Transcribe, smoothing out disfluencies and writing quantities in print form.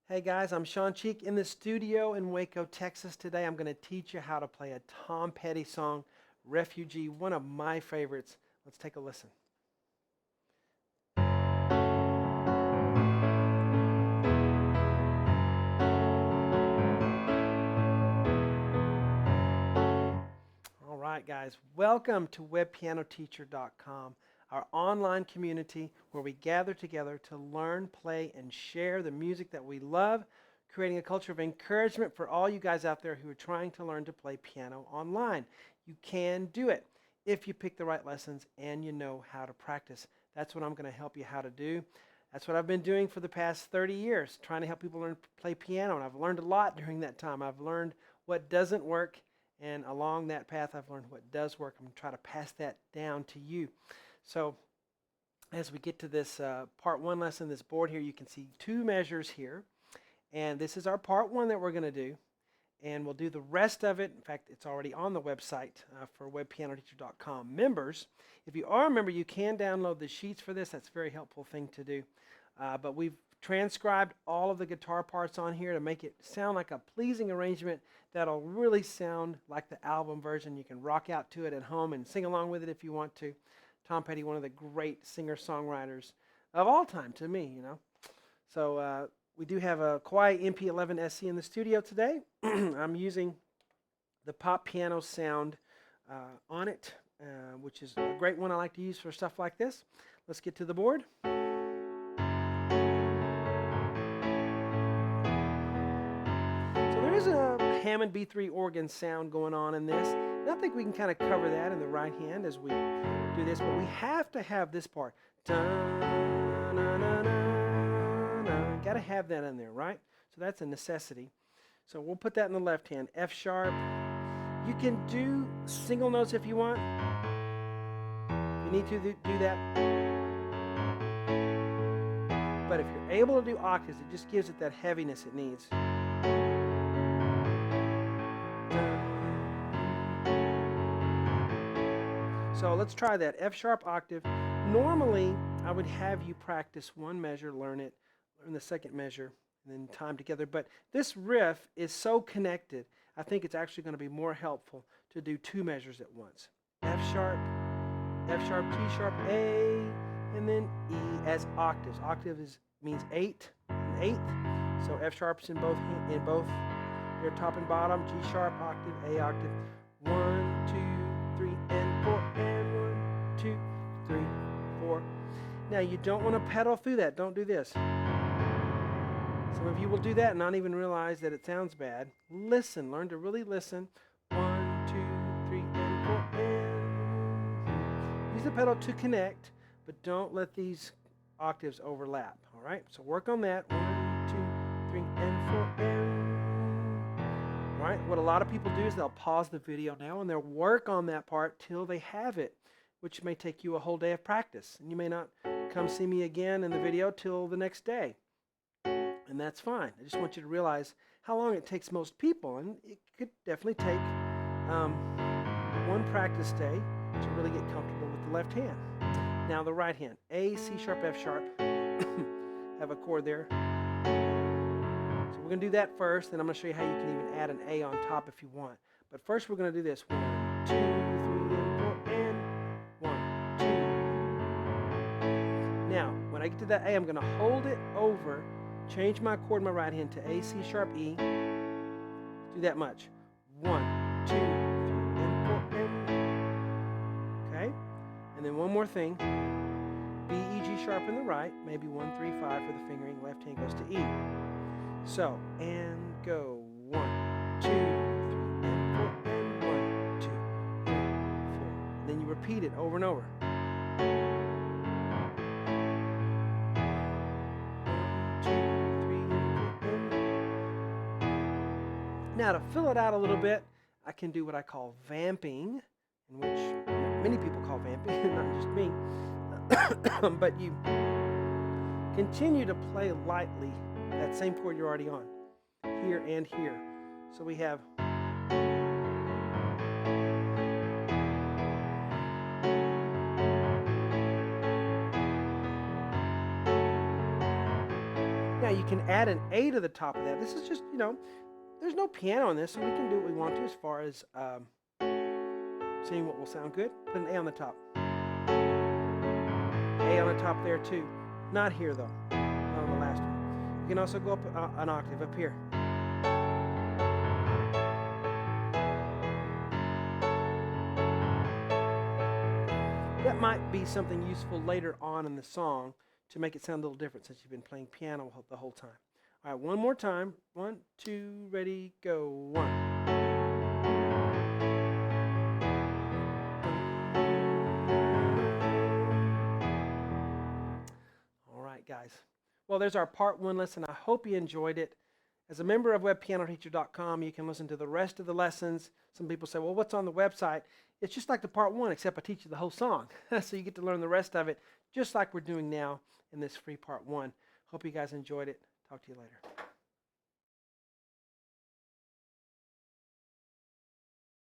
Hey guys, I'm Shawn in the studio in Waco, Texas. Today I'm going to teach you how to play a Tom Petty song, Refugee, one of my favorites. Let's take a listen. All right, guys, welcome to webpianoteacher.com, our online community where we gather together to learn, play, and share the music that we love, creating a culture of encouragement for all you guys out there who are trying to learn to play piano online. You can do it if you pick the right lessons and you know how to practice. That's what I'm going to help you how to do. That's what I've been doing for the past 30 years, trying to help people learn to play piano, and I've learned a lot during that time. I've learned what doesn't work, and along that path, I've learned what does work. I'm going to try to pass that down to you. So as we get to this part one lesson, this board here, you can see two measures here. And this is our part one that we're going to do. And we'll do the rest of it. In fact, it's already on the website for webpianoteacher.com members. If you are a member, you can download the sheets for this. That's a very helpful thing to do. But we've transcribed all of the guitar parts on here to make it sound like a pleasing arrangement that'll really sound like the album version. You can rock out to it at home and sing along with it if you want to. Tom Petty, one of the great singer-songwriters of all time to me, you know. So we do have a Kawai MP11 SE in the studio today. I'm using the pop piano sound on it, which is a great one I like to use for stuff like this. Let's get to the board. So there is a Hammond B3 organ sound going on in this. And I think we can kind of cover that in the right hand as we do this, but we have to have this part. Got to have that in there, right? So that's a necessity. So we'll put that in the left hand. F sharp. You can do single notes if you want. You need to do that. But if you're able to do octaves, it just gives it that heaviness it needs. So let's try that. F sharp octave. Normally, I would have you practice one measure, learn it, learn the second measure, and then time together. But this riff is so connected, I think it's actually going to be more helpful to do two measures at once. F sharp, T sharp, A, and then E as octaves. Octave means eight, an eighth. So F sharp's in both their top and bottom. G sharp octave, A octave. 1, 2, 3, and 4, and 1, 2, 3, 4. Now you don't want to pedal through that. Don't do this. Some of you will do that and not even realize that it sounds bad. Listen. Learn to really listen. 1, 2, 3, and 4, and use the pedal to connect, but don't let these octaves overlap. All right? So work on that. 1, 2, 3, and 4, and all right? What a lot of people do is they'll pause the video now and they'll work on that part till they have it, which may take you a whole day of practice. And you may not come see me again in the video till the next day. And that's fine. I just want you to realize how long it takes most people. And it could definitely take one practice day to really get comfortable with the left hand. Now the right hand. A, C sharp, F sharp. Have a chord there. So we're going to do that first. Then I'm going to show you how you can even add an A on top if you want. But first we're going to do this. 1, 2, 3, and 4, and 1, 2. Now, when I get to that A, I'm going to hold it over. Change my chord in my right hand to A, C sharp, E. Do that much. 1, 2, 3, and 4, and okay. And then one more thing. B, E, G sharp in the right. Maybe 1, 3, 5 for the fingering. Left hand goes to E. So, and go. 1, 2, 3, and 4, and 1, 2, 3, 4. And then you repeat it over and over. Now to fill it out a little bit, I can do what I call vamping, in which many people call vamping, not just me. But you continue to play lightly that same chord you're already on, here and here. So we have now you can add an A to the top of that. This is just, there's no piano in this, so we can do what we want to as far as seeing what will sound good. Put an A on the top. A on the top there too. Not here though, not on the last one. You can also go up an octave up here. That might be something useful later on in the song to make it sound a little different since you've been playing piano the whole time. All right, one more time. 1, 2, ready, go. 1. All right, guys. Well, there's our part 1 lesson. I hope you enjoyed it. As a member of webpianoteacher.com, you can listen to the rest of the lessons. Some people say, well, what's on the website? It's just like the part 1, except I teach you the whole song. So you get to learn the rest of it, just like we're doing now in this free part 1. Hope you guys enjoyed it. Talk to you later.